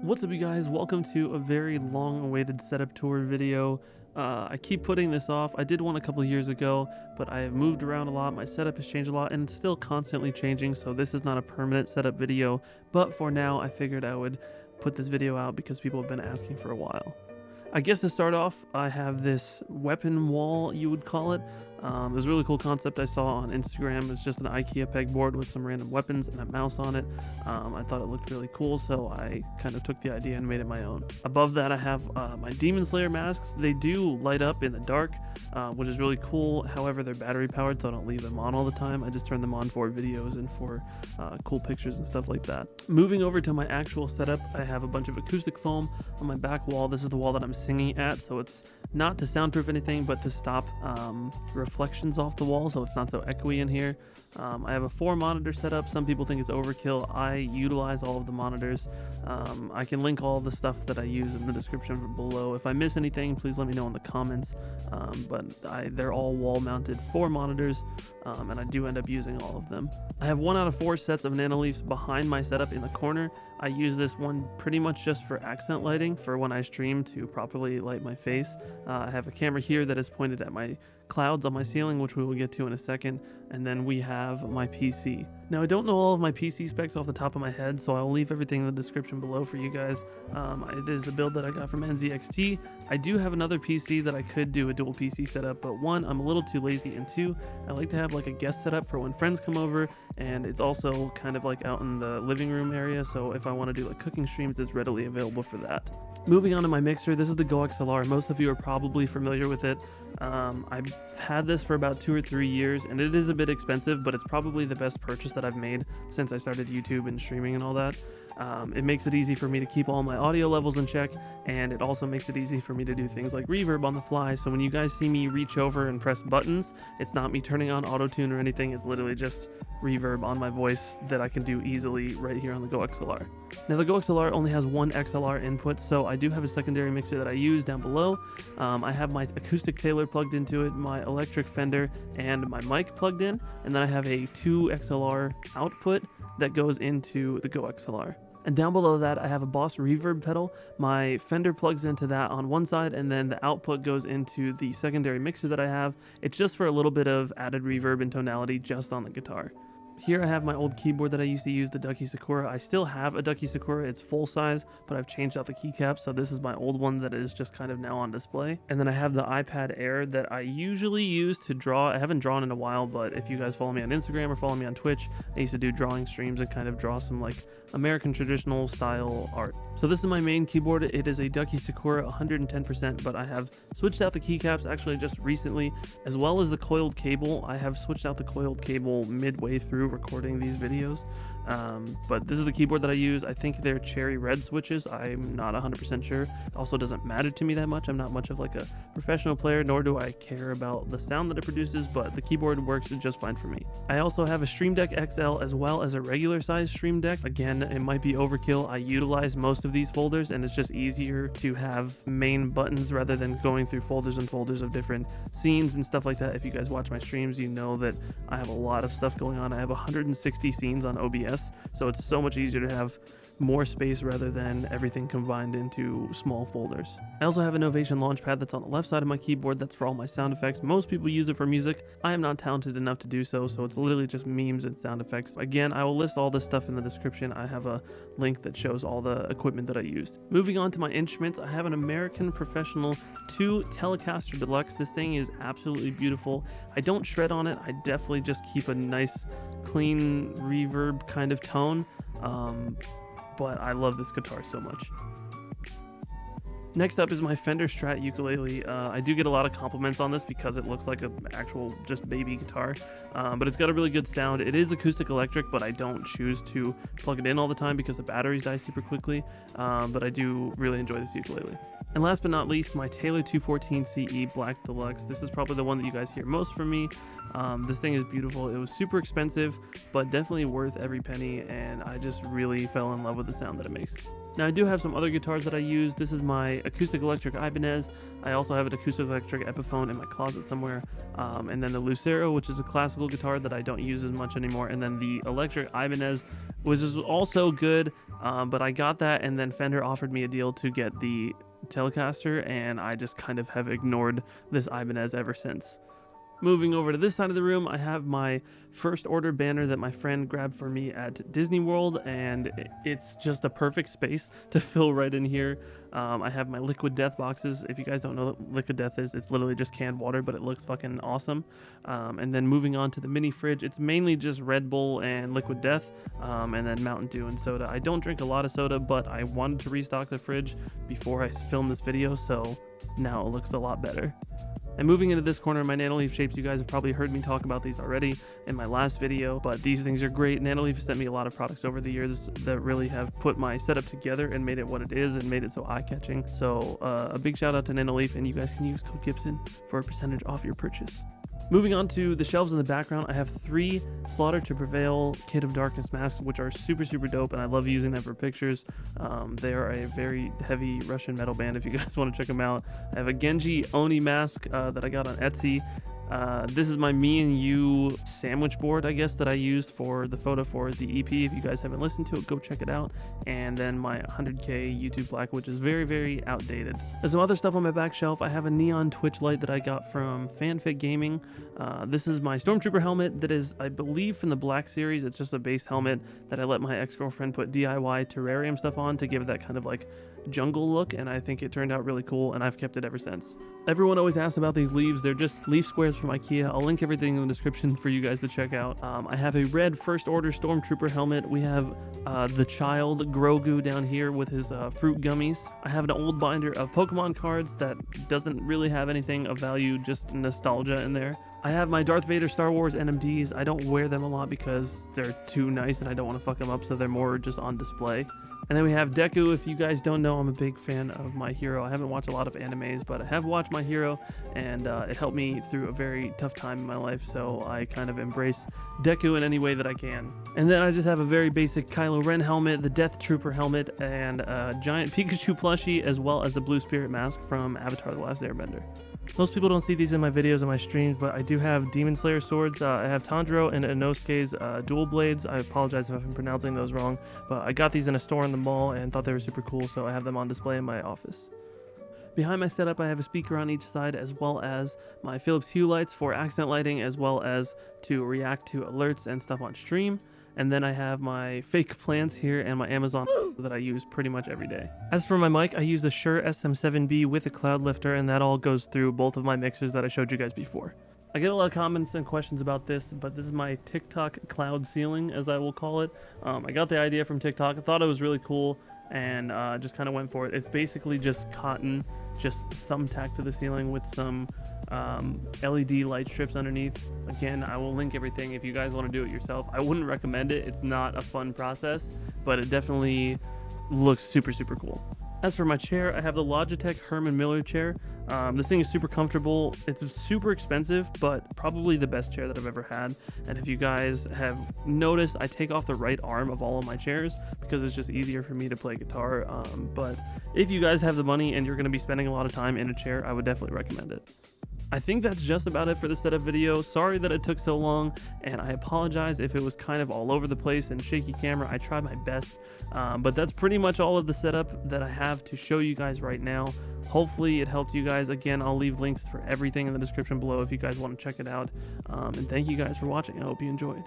What's up, you guys? Welcome to a very long-awaited setup tour video. I keep putting this off. I did one a couple years ago, but I have moved around a lot. My setup has changed a lot and it's still constantly changing, so this is not a permanent setup video. But for now, I figured I would put this video out because people have been asking for a while. I guess to start off, I have this weapon wall, you would call it. It was a really cool concept I saw on Instagram. It's just an IKEA pegboard with some random weapons and a mouse on it. I thought it looked really cool, so I kind of took the idea and made it my own. Above that, I have my Demon Slayer masks. They do light up in the dark, which is really cool. However, they're battery powered, so I don't leave them on all the time. I just turn them on for videos and for cool pictures and stuff like that. Moving over to my actual setup, I have a bunch of acoustic foam on my back wall. This is the wall that I'm singing at, so it's not to soundproof anything, but to stop reflections off the wall, so it's not so echoey in here. I have a 4-monitor setup. Some people think it's overkill. I utilize all of the monitors. I can link all the stuff that I use in the description below. If I miss anything, please let me know in the comments. But they're all wall-mounted 4 monitors, and I do end up using all of them. I have 1 out of 4 sets of Nanoleafs behind my setup in the corner. I use this one pretty much just for accent lighting, for when I stream to properly light my face. I have a camera here that is pointed at my clouds on my ceiling, which we will get to in a second, and then we have my PC. Now, I don't know all of my PC specs off the top of my head, so I'll leave everything in the description below for you guys. It is a build that I got from NZXT. I do have another PC that I could do a dual PC setup, but 1, I'm a little too lazy, and 2, I like to have like a guest setup for when friends come over, and it's also kind of like out in the living room area, so if I want to do like cooking streams, it's readily available for that. Moving on to my mixer, this is the Go XLR. Most of you are probably familiar with it. I've had this for about 2 or 3 years, and it is a bit expensive, but it's probably the best purchase that I've made since I started YouTube and streaming and all that. It makes it easy for me to keep all my audio levels in check, and it also makes it easy for me to do things like reverb on the fly. So when you guys see me reach over and press buttons, it's not me turning on auto-tune or anything. It's literally just reverb on my voice that I can do easily right here on the Go XLR. Now, the Go XLR only has 1 XLR input, so I do have a secondary mixer that I use down below. I have my acoustic Taylor plugged into it, my electric Fender, and my mic plugged in, and then I have a 2 XLR output that goes into the Go XLR. And down below that, I have a Boss reverb pedal. My Fender plugs into that on one side, and then the output goes into the secondary mixer that I have. It's just for a little bit of added reverb and tonality just on the guitar. Here I have my old keyboard that I used to use, the Ducky Sakura. I still have a Ducky Sakura, it's full size, but I've changed out the keycap, so this is my old one that is just kind of now on display. And then I have the iPad Air that I usually use to draw. I haven't drawn in a while, but if you guys follow me on Instagram or follow me on Twitch, I used to do drawing streams and kind of draw some like American traditional style art. So this is my main keyboard. It is a Ducky Sakura 110%, but I have switched out the keycaps actually just recently, as well as the coiled cable. I have switched out the coiled cable midway through recording these videos. But this is the keyboard that I use. I think they're cherry red switches. I'm not 100% sure. It also doesn't matter to me that much. I'm not much of like a professional player, nor do I care about the sound that it produces, but the keyboard works just fine for me. I also have a Stream Deck XL as well as a regular size Stream Deck. Again, it might be overkill. I utilize most of these folders, and it's just easier to have main buttons rather than going through folders and folders of different scenes and stuff like that. If you guys watch my streams, you know that I have a lot of stuff going on. I have 160 scenes on OBS, so it's so much easier to have more space rather than everything combined into small folders. I also have a Novation Launch Pad that's on the left side of my keyboard. That's for all my sound effects. Most people use it for music. I am not talented enough to do so, so it's literally just memes and sound effects. Again, I will list all this stuff in the description. I have a link that shows all the equipment that I used. Moving on to my instruments, I have an American Professional 2 Telecaster Deluxe. This thing is absolutely beautiful. I don't shred on it. I definitely just keep a nice clean reverb kind of tone, but I love this guitar so much. Next up is my Fender Strat ukulele. I do get a lot of compliments on this because it looks like an actual just baby guitar, but it's got a really good sound. It is acoustic electric, but I don't choose to plug it in all the time because the batteries die super quickly, but I do really enjoy this ukulele. And last but not least, my Taylor 214 CE Black Deluxe. This is probably the one that you guys hear most from me. This thing is beautiful. It was super expensive, but definitely worth every penny, and I just really fell in love with the sound that it makes. Now, I do have some other guitars that I use. This is my acoustic electric Ibanez. I also have an acoustic electric Epiphone in my closet somewhere. And then the Lucero, which is a classical guitar that I don't use as much anymore. And then the electric Ibanez, which is also good. But I got that, and then Fender offered me a deal to get the Telecaster, and I just kind of have ignored this Ibanez ever since. Moving over to this side of the room, I have my first order banner that my friend grabbed for me at Disney World, and it's just a perfect space to fill right in here. I have my Liquid Death boxes. If you guys don't know what Liquid Death is, it's literally just canned water, but it looks fucking awesome. And then moving on to the mini fridge, it's mainly just Red Bull and Liquid Death, and then Mountain Dew and soda. I don't drink a lot of soda, but I wanted to restock the fridge before I filmed this video, so now it looks a lot better. And moving into this corner, my Nanoleaf shapes, you guys have probably heard me talk about these already in my last video, but these things are great. Nanoleaf sent me a lot of products over the years that really have put my setup together and made it what it is and made it so eye-catching. So a big shout out to Nanoleaf, and you guys can use code Gibson for a percentage off your purchase. Moving on to the shelves in the background, I have 3 Slaughter to Prevail Kid of Darkness masks, which are super dope, and I love using them for pictures. They are a very heavy Russian metal band if you guys want to check them out. I have a Genji Oni mask that I got on Etsy. This is my Me and You sandwich board, I guess, that I used for the photo for the EP. If you guys haven't listened to it, go check it out. And then my 100K YouTube black, which is very outdated. There's some other stuff on my back shelf. I have a neon Twitch light that I got from FanFit Gaming. This is my Stormtrooper helmet that is, I believe, from the Black Series. It's just a base helmet that I let my ex-girlfriend put DIY terrarium stuff on to give it that kind of like jungle look, and I think it turned out really cool, and I've kept it ever since. Everyone always asks about these leaves. They're just leaf squares from IKEA. I'll link everything in the description for you guys to check out. I have a red first order Stormtrooper helmet. We have the child Grogu down here with his fruit gummies. I have an old binder of Pokemon cards that doesn't really have anything of value, just nostalgia in there. I have my Darth Vader Star Wars NMDs. I don't wear them a lot because they're too nice and I don't want to fuck them up, so they're more just on display. And then we have Deku. If you guys don't know, I'm a big fan of My Hero. I haven't watched a lot of animes, but I have watched My Hero, and it helped me through a very tough time in my life, so I kind of embrace Deku in any way that I can. And then I just have a very basic Kylo Ren helmet, the Death Trooper helmet, and a giant Pikachu plushie, as well as the Blue Spirit mask from Avatar: The Last Airbender. Most people don't see these in my videos and my streams, but I do have Demon Slayer swords. I have Tanjiro and Inosuke's dual blades. I apologize if I'm pronouncing those wrong, but I got these in a store in the mall and thought they were super cool, so I have them on display in my office. Behind my setup, I have a speaker on each side, as well as my Philips Hue lights for accent lighting, as well as to react to alerts and stuff on stream. And then I have my fake plants here and my Amazon that I use pretty much every day. As for my mic, I use the Shure SM7B with a cloud lifter, and that all goes through both of my mixers that I showed you guys before. I get a lot of comments and questions about this, but this is my TikTok cloud ceiling, as I will call it. I got the idea from TikTok. I thought it was really cool, and just kind of went for it. It's basically just cotton, just thumbtacked to the ceiling with some LED light strips underneath. Again, I will link everything if you guys want to do it yourself. I wouldn't recommend it. It's not a fun process, but it definitely looks super cool. As for my chair, I have the Logitech Herman Miller chair. This thing is super comfortable. It's super expensive, but probably the best chair that I've ever had. And if you guys have noticed, I take off the right arm of all of my chairs because it's just easier for me to play guitar. But if you guys have the money and you're going to be spending a lot of time in a chair, I would definitely recommend it. I think that's just about it for the setup video. Sorry that it took so long, and I apologize if it was kind of all over the place and shaky camera. I tried my best, but that's pretty much all of the setup that I have to show you guys right now. Hopefully it helped you guys. Again, I'll leave links for everything in the description below if you guys want to check it out. And thank you guys for watching. I hope you enjoyed.